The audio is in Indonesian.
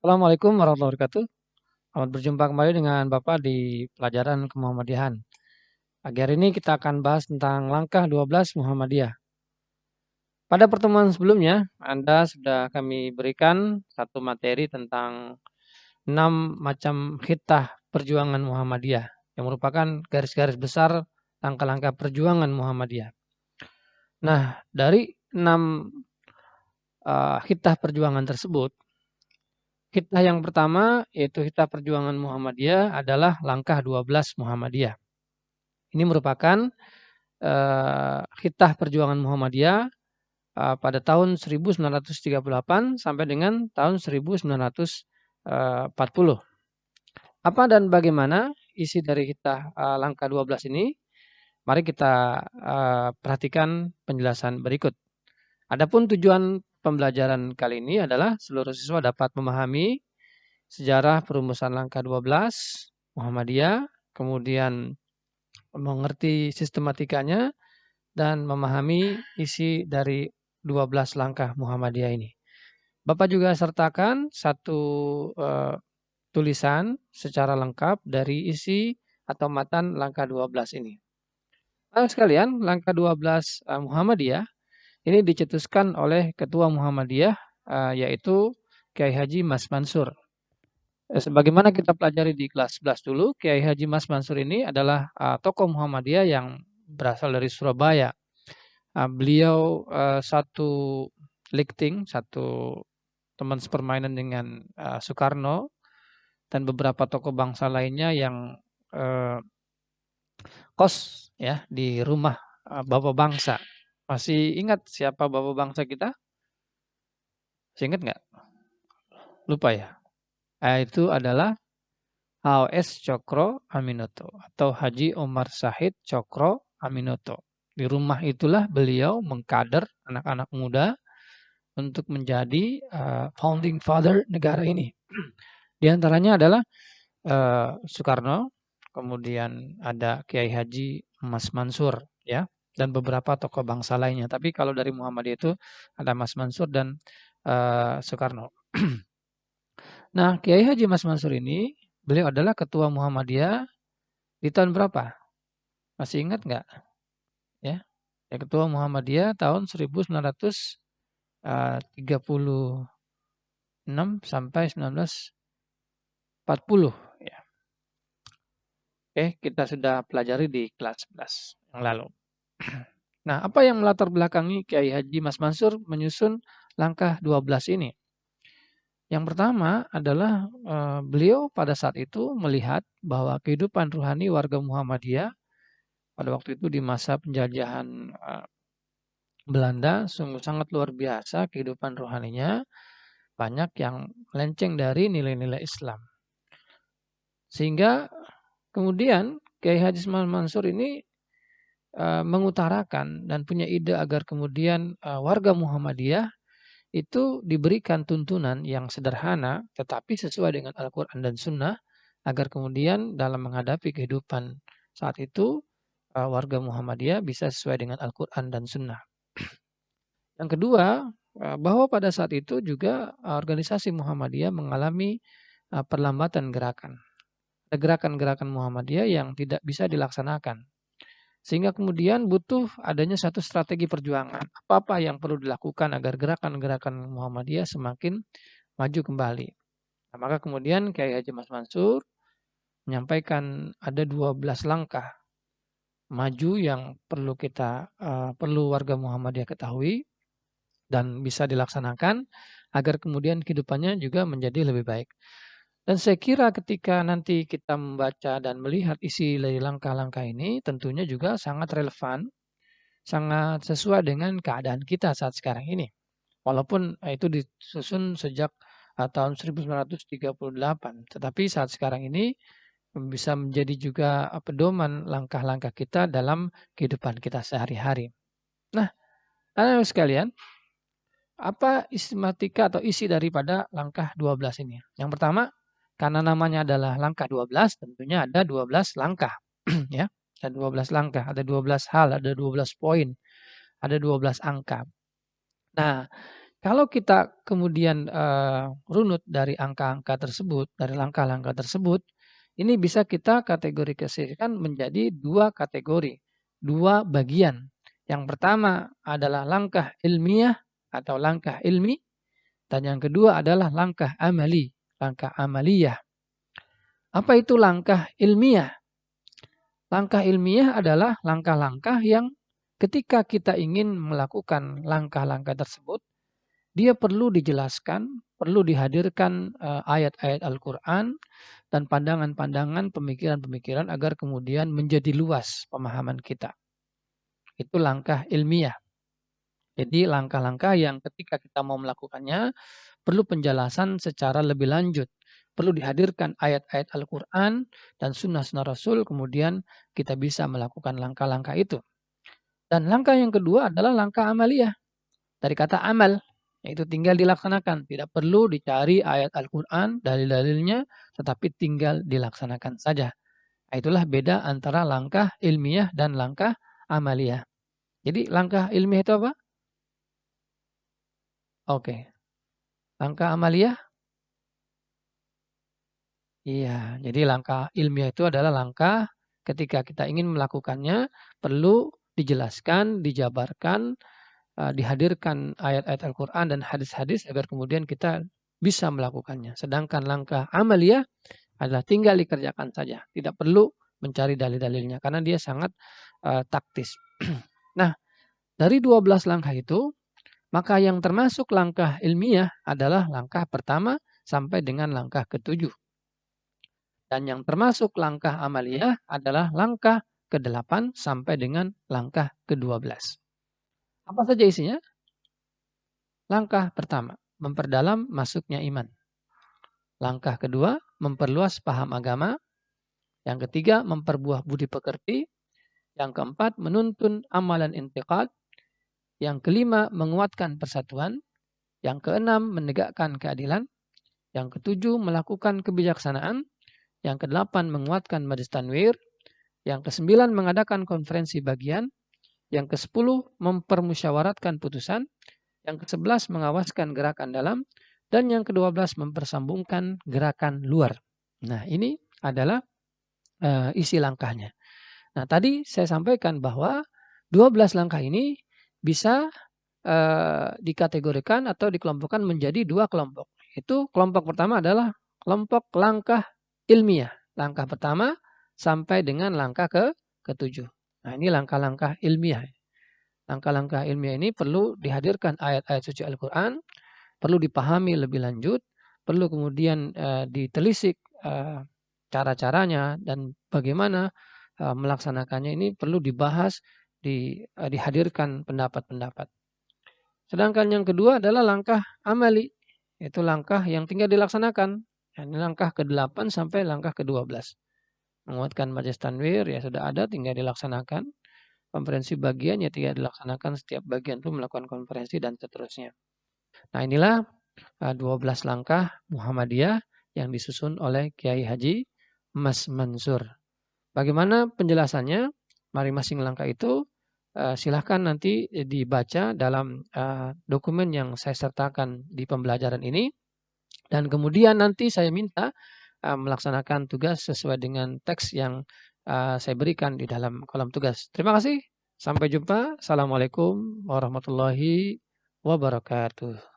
Assalamualaikum warahmatullahi wabarakatuh. Selamat berjumpa kembali dengan Bapak di pelajaran Kemuhammadiyahan. Pagi hari ini kita akan bahas tentang langkah 12 Muhammadiyah. Pada pertemuan sebelumnya, Anda sudah kami berikan satu materi tentang 6 macam khitah perjuangan Muhammadiyah yang merupakan garis-garis besar langkah-langkah perjuangan Muhammadiyah. Nah, dari 6 khitah perjuangan tersebut, khitah yang pertama yaitu khitah perjuangan Muhammadiyah adalah langkah 12 Muhammadiyah. Ini merupakan khitah perjuangan Muhammadiyah pada tahun 1938 sampai dengan tahun 1940. Apa dan bagaimana isi dari khitah langkah 12 ini? Mari kita perhatikan penjelasan berikut. Adapun tujuan pembelajaran kali ini adalah seluruh siswa dapat memahami sejarah perumusan langkah 12 Muhammadiyah, kemudian mengerti sistematikanya dan memahami isi dari 12 langkah Muhammadiyah ini. Bapak juga sertakan satu tulisan secara lengkap dari isi atau matan langkah 12 ini. Nah, sekalian, langkah 12 Muhammadiyah ini dicetuskan oleh Ketua Muhammadiyah yaitu Kiai Haji Mas Mansur. Sebagaimana kita pelajari di kelas 11 dulu, Kiai Haji Mas Mansur ini adalah tokoh Muhammadiyah yang berasal dari Surabaya. Beliau satu likting, satu teman sepermainan dengan Soekarno dan beberapa tokoh bangsa lainnya yang kos ya di rumah Bapak Bangsa. Masih ingat siapa Bapak Bangsa kita? Masih ingat nggak? Lupa ya. Itu adalah HOS Cokro Aminoto atau Haji Omar Syahid Cokro Aminoto. Di rumah itulah beliau mengkader anak-anak muda untuk menjadi founding father negara ini. Di antaranya adalah Soekarno, kemudian ada Kiai Haji Mas Mansur, ya, dan beberapa tokoh bangsa lainnya. Tapi kalau dari Muhammadiyah itu ada Mas Mansur dan Soekarno. Nah, Kiai Haji Mas Mansur ini, beliau adalah ketua Muhammadiyah di tahun berapa? Masih ingat nggak? Ya, ketua Muhammadiyah tahun 1936 sampai 1940. Ya. Oke, kita sudah pelajari di kelas 11 yang lalu. Nah, apa yang melatar belakangi Kiai Haji Mas Mansur menyusun langkah 12 ini? Yang pertama adalah beliau pada saat itu melihat bahwa kehidupan rohani warga Muhammadiyah pada waktu itu di masa penjajahan Belanda sungguh sangat luar biasa kehidupan rohaninya, banyak yang melenceng dari nilai-nilai Islam. Sehingga kemudian Kiai Haji Mas Mansur ini mengutarakan dan punya ide agar kemudian warga Muhammadiyah itu diberikan tuntunan yang sederhana tetapi sesuai dengan Al-Quran dan Sunnah agar kemudian dalam menghadapi kehidupan saat itu warga Muhammadiyah bisa sesuai dengan Al-Quran dan Sunnah. Yang kedua, bahwa pada saat itu juga organisasi Muhammadiyah mengalami perlambatan gerakan. Ada gerakan-gerakan Muhammadiyah yang tidak bisa dilaksanakan. Sehingga kemudian butuh adanya satu strategi perjuangan. Apa-apa yang perlu dilakukan agar gerakan-gerakan Muhammadiyah semakin maju kembali. Nah, maka kemudian Kiai Haji Mas Mansur menyampaikan ada 12 langkah maju yang perlu warga Muhammadiyah ketahui dan bisa dilaksanakan agar kemudian kehidupannya juga menjadi lebih baik. Dan saya kira ketika nanti kita membaca dan melihat isi dari langkah-langkah ini tentunya juga sangat relevan, sangat sesuai dengan keadaan kita saat sekarang ini. Walaupun itu disusun sejak tahun 1938, tetapi saat sekarang ini bisa menjadi juga pedoman langkah-langkah kita dalam kehidupan kita sehari-hari. Nah, anak-anak sekalian, apa sistematika atau isi daripada langkah 12 ini? Yang pertama, karena namanya adalah langkah 12, tentunya ada 12 langkah. Ya, ada 12 langkah, ada 12 hal, ada 12 poin, ada 12 angka. Nah, Kalau kita kemudian, runut dari angka-angka tersebut, dari langkah-langkah tersebut, ini bisa kita kategorisasikan menjadi 2 kategori, 2 bagian. Yang pertama adalah langkah ilmiah atau langkah ilmi, dan yang kedua adalah langkah amali, langkah amaliyah. Apa itu langkah ilmiah? Langkah ilmiah adalah langkah-langkah yang ketika kita ingin melakukan langkah-langkah tersebut, dia perlu dijelaskan, perlu dihadirkan ayat-ayat Al-Quran dan pandangan-pandangan, pemikiran-pemikiran agar kemudian menjadi luas pemahaman kita. Itu langkah ilmiah. Jadi langkah-langkah yang ketika kita mau melakukannya perlu penjelasan secara lebih lanjut. Perlu dihadirkan ayat-ayat Al-Quran dan sunnah-sunnah Rasul, kemudian kita bisa melakukan langkah-langkah itu. Dan langkah yang kedua adalah langkah amaliyah. Dari kata amal, yaitu tinggal dilaksanakan. Tidak perlu dicari ayat Al-Quran, dalil-dalilnya, tetapi tinggal dilaksanakan saja. Itulah beda antara langkah ilmiah dan langkah amaliyah. Jadi langkah ilmiah itu apa? Oke. Langkah amaliyah? Iya, jadi langkah ilmiah itu adalah langkah ketika kita ingin melakukannya perlu dijelaskan, dijabarkan, dihadirkan ayat-ayat Al-Quran dan hadis-hadis agar kemudian kita bisa melakukannya. Sedangkan langkah amaliyah adalah tinggal dikerjakan saja, tidak perlu mencari dalil-dalilnya karena dia sangat taktis. Nah, dari 12 langkah itu, maka yang termasuk langkah ilmiah adalah langkah pertama sampai dengan langkah ketujuh. Dan yang termasuk langkah amaliyah adalah langkah ke-8 sampai dengan langkah ke-12. Apa saja isinya? Langkah pertama, memperdalam masuknya iman. Langkah kedua, memperluas paham agama. Yang ketiga, memperbuah budi pekerti. Yang keempat, menuntun amalan intiqad. Yang kelima, menguatkan persatuan. Yang keenam, menegakkan keadilan. Yang ketujuh, melakukan kebijaksanaan. Yang kedelapan, menguatkan majlis tanwir. Yang kesembilan, mengadakan konferensi bagian. Yang kesepuluh, mempermusyawaratkan putusan. Yang ke-11 mengawaskan gerakan dalam. Dan yang ke-12 mempersambungkan gerakan luar. Nah, ini adalah isi langkahnya. Nah, tadi saya sampaikan bahwa 12 langkah ini bisa dikategorikan atau dikelompokkan menjadi 2 kelompok. Itu kelompok pertama adalah kelompok langkah ilmiah. Langkah pertama sampai dengan langkah ke-7. Nah, ini langkah-langkah ilmiah. Langkah-langkah ilmiah ini perlu dihadirkan ayat-ayat suci Al-Quran, perlu dipahami lebih lanjut, perlu kemudian ditelisik cara-caranya dan bagaimana melaksanakannya ini perlu dibahas, dihadirkan pendapat-pendapat. Sedangkan yang kedua adalah langkah amali, yaitu langkah yang tinggal dilaksanakan. Ini langkah ke-8 sampai langkah ke-12. Menguatkan majelis tanwir ya sudah ada, tinggal dilaksanakan. Konferensi bagian ya tidak dilaksanakan, setiap bagian itu melakukan konferensi dan seterusnya. Nah, inilah 12 langkah Muhammadiyah yang disusun oleh Kiai Haji Mas Mansur. Bagaimana penjelasannya? Masing-masing langkah itu silahkan nanti dibaca dalam dokumen yang saya sertakan di pembelajaran ini. Dan kemudian nanti saya minta melaksanakan tugas sesuai dengan teks yang saya berikan di dalam kolom tugas. Terima kasih. Sampai jumpa. Assalamualaikum warahmatullahi wabarakatuh.